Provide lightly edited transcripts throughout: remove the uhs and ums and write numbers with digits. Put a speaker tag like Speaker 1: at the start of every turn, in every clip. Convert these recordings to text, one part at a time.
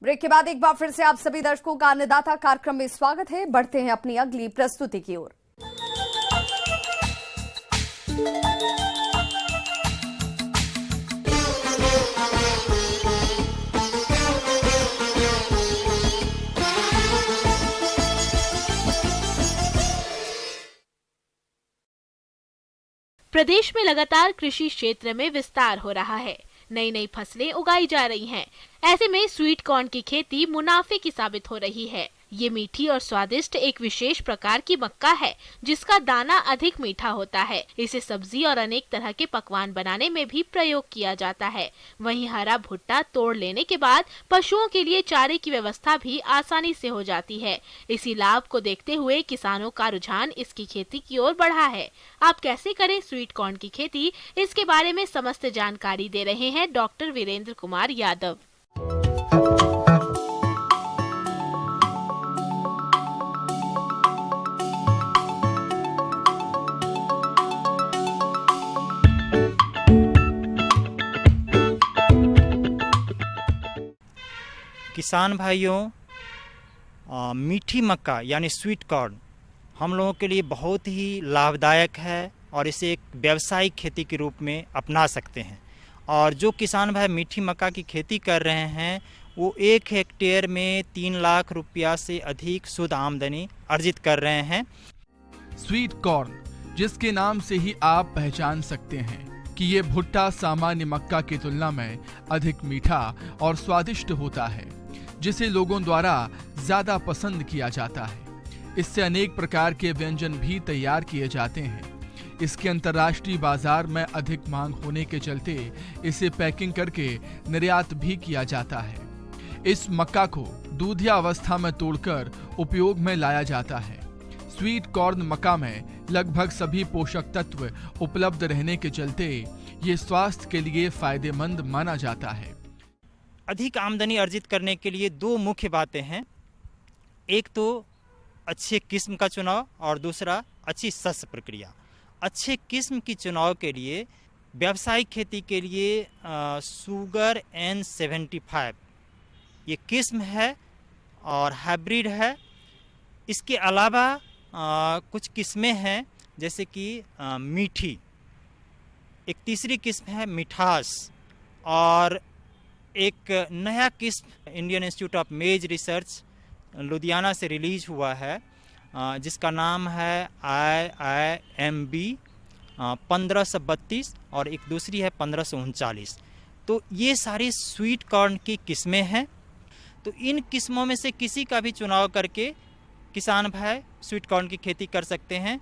Speaker 1: Break के बाद एक बार फिर से आप सभी दर्शकों का अन्नदाता कार्यक्रम में स्वागत है। बढ़ते हैं अपनी अगली प्रस्तुति की ओर।
Speaker 2: प्रदेश में लगातार कृषि क्षेत्र में विस्तार हो रहा है। नई नई फसलें उगाई जा रही हैं। ऐसे में स्वीट कॉर्न की खेती मुनाफे की साबित हो रही है। ये मीठी और स्वादिष्ट एक विशेष प्रकार की मक्का है जिसका दाना अधिक मीठा होता है। इसे सब्जी और अनेक तरह के पकवान बनाने में भी प्रयोग किया जाता है। वहीं हरा भुट्टा तोड़ लेने के बाद पशुओं के लिए चारे की व्यवस्था भी आसानी से हो जाती है। इसी लाभ को देखते हुए किसानों का रुझान इसकी खेती की ओर बढ़ा है। आप कैसे करें स्वीट कॉर्न की खेती, इसके बारे में समस्त जानकारी दे रहे हैं डॉक्टर वीरेंद्र कुमार यादव।
Speaker 3: किसान भाइयों, मीठी मक्का यानी स्वीट कॉर्न हम लोगों के लिए बहुत ही लाभदायक है और इसे एक व्यावसायिक खेती के रूप में अपना सकते हैं। और जो किसान भाई मीठी मक्का की खेती कर रहे हैं वो 1 हेक्टेयर में 3 लाख रुपया से अधिक शुद्ध आमदनी अर्जित कर रहे हैं।
Speaker 4: स्वीट कॉर्न, जिसके नाम से ही आप पहचान सकते हैं कि ये भुट्टा सामान्य मक्का की तुलना में अधिक मीठा और स्वादिष्ट होता है, जिसे लोगों द्वारा ज्यादा पसंद किया जाता है। इससे अनेक प्रकार के व्यंजन भी तैयार किए जाते हैं। इसके अंतर्राष्ट्रीय बाजार में अधिक मांग होने के चलते इसे पैकिंग करके निर्यात भी किया जाता है। इस मक्का को दूधिया अवस्था में तोड़कर उपयोग में लाया जाता है। स्वीट कॉर्न मक्का में लगभग सभी पोषक तत्व उपलब्ध रहने के चलते ये स्वास्थ्य के लिए फायदेमंद माना जाता है।
Speaker 3: अधिक आमदनी अर्जित करने के लिए 2 मुख्य बातें हैं। एक तो अच्छे किस्म का चुनाव और दूसरा अच्छी शस्य प्रक्रिया। अच्छे किस्म की चुनाव के लिए व्यावसायिक खेती के लिए सुगर N75 ये किस्म है और हाइब्रिड है। इसके अलावा कुछ किस्में हैं जैसे कि मीठी, एक तीसरी किस्म है मिठास, और एक नया किस्म इंडियन इंस्टीट्यूट ऑफ मेज रिसर्च लुधियाना से रिलीज हुआ है जिसका नाम है IIMB 1532 और एक दूसरी है 1539। तो ये सारी स्वीट कॉर्न की किस्में हैं। तो इन किस्मों में से किसी का भी चुनाव करके किसान भाई स्वीट कॉर्न की खेती कर सकते हैं।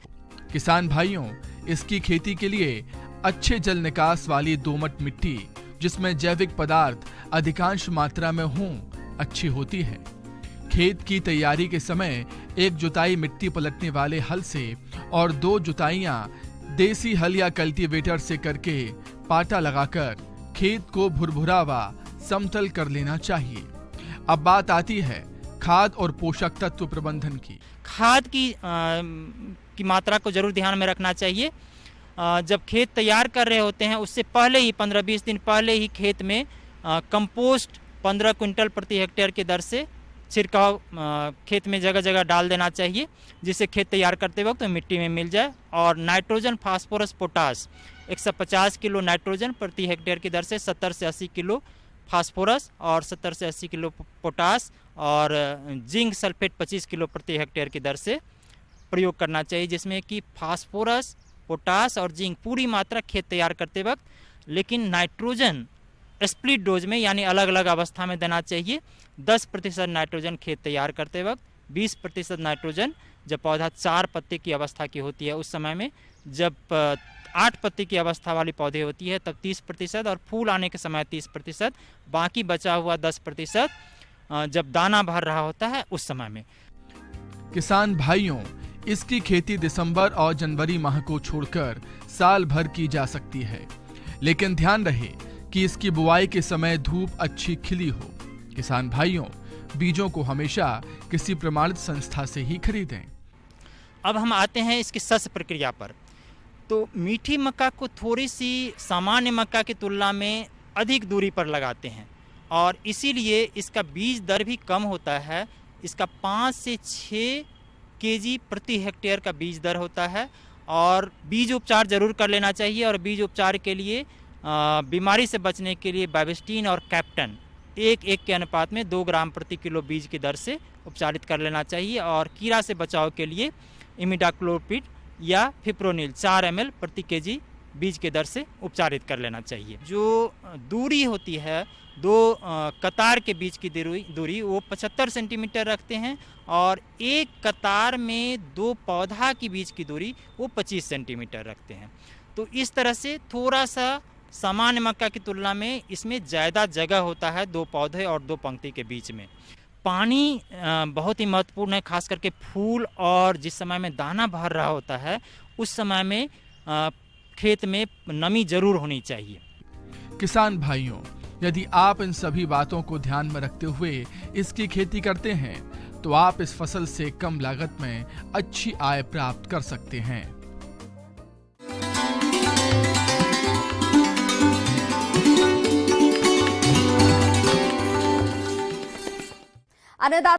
Speaker 4: किसान भाइयों, इसकी खेती के लिए अच्छे जल निकास वाली दोमट मिट्टी, जिसमें जैविक पदार्थ अधिकांश मात्रा में हों, अच्छी होती है। खेत की तैयारी के समय एक जुताई मिट्टी पलटने वाले हल से और 2 जुताइयां देसी हल या कल्टीवेटर से करके पाटा लगाकर खेत को भुरभुरा व समतल कर लेना चाहिए। अब बात आती है खाद और पोषक तत्व प्रबंधन की।
Speaker 3: खाद की मात्रा को जरूर ध्यान में रखना चाहिए। जब खेत तैयार कर रहे होते हैं उससे पहले ही 15-20 दिन पहले ही खेत में कंपोस्ट 15 क्विंटल प्रति हेक्टेयर की दर से छिड़काव खेत में जगह जगह डाल देना चाहिए, जिससे खेत तैयार करते वक्त मिट्टी में मिल जाए। और nitrogen, phosphorus, potash 150 kilo nitrogen प्रति हेक्टेयर की दर से 70 से 80 किलो फास्फोरस और 70 से 80 किलो पोटास और जिंक सल्फेट 25 किलो प्रति हेक्टेयर की दर से प्रयोग करना चाहिए, जिसमें कि फास्फोरस, पोटास और जिंक पूरी मात्रा खेत तैयार करते वक्त, लेकिन नाइट्रोजन स्प्लिट डोज में यानी अलग अलग अवस्था में देना चाहिए। 10% नाइट्रोजन खेत तैयार करते वक्त, 20% नाइट्रोजन जब पौधा 4 पत्ती की अवस्था की होती है उस समय में, जब 8 पत्ती की अवस्था वाली पौधे होती है तब 30% और फूल आने के समय 30%, बाकी बचा हुआ 10% जब दाना भर रहा होता है उस समय में।
Speaker 4: किसान भाइयों, इसकी खेती दिसंबर और जनवरी माह को छोड़कर साल भर की जा सकती है, लेकिन ध्यान रहे कि इसकी बुआई के समय धूप अच्छी खिली हो। किसान भाइयों, बीजों को हमेशा किसी प्रमाणित संस्था से ही खरीदें।
Speaker 3: अब हम आते हैं इसकी शस्य प्रक्रिया पर। तो मीठी मक्का को थोड़ी सी सामान्य मक्का की तुलना में अधिक दूरी पर लगाते हैं और इसीलिए इसका बीज दर भी कम होता है। इसका 5 से 6 केजी प्रति हेक्टेयर का बीज दर होता है। और बीज उपचार जरूर कर लेना चाहिए। और बीज उपचार के लिए बीमारी से बचने के लिए बाइवेस्टीन और कैप्टन 1:1 के अनुपात में 2 ग्राम प्रति किलो बीज की दर से उपचारित कर लेना चाहिए। और कीड़ा से बचाव के लिए इमिडाक्लोपिड या फिप्रोनिल 4 ml प्रति केजी बीज के दर से उपचारित कर लेना चाहिए। जो दूरी होती है दो कतार के बीच की दूरी वो 75 सेंटीमीटर रखते हैं। और एक कतार में 2 पौधा की बीच की दूरी वो 25 सेंटीमीटर रखते हैं। तो इस तरह से थोड़ा सा सामान्य मक्का की तुलना में इसमें ज़्यादा जगह होता है 2 पौधे और 2 पंक्ति के बीच में। पानी बहुत ही महत्वपूर्ण है, खास करके फूल और जिस समय में दाना भर रहा होता है उस समय में खेत में नमी जरूर होनी चाहिए।
Speaker 4: किसान भाइयों, यदि आप इन सभी बातों को ध्यान में रखते हुए इसकी खेती करते हैं तो आप इस फसल से कम लागत में अच्छी आय प्राप्त कर सकते हैं।
Speaker 1: अन्नदाता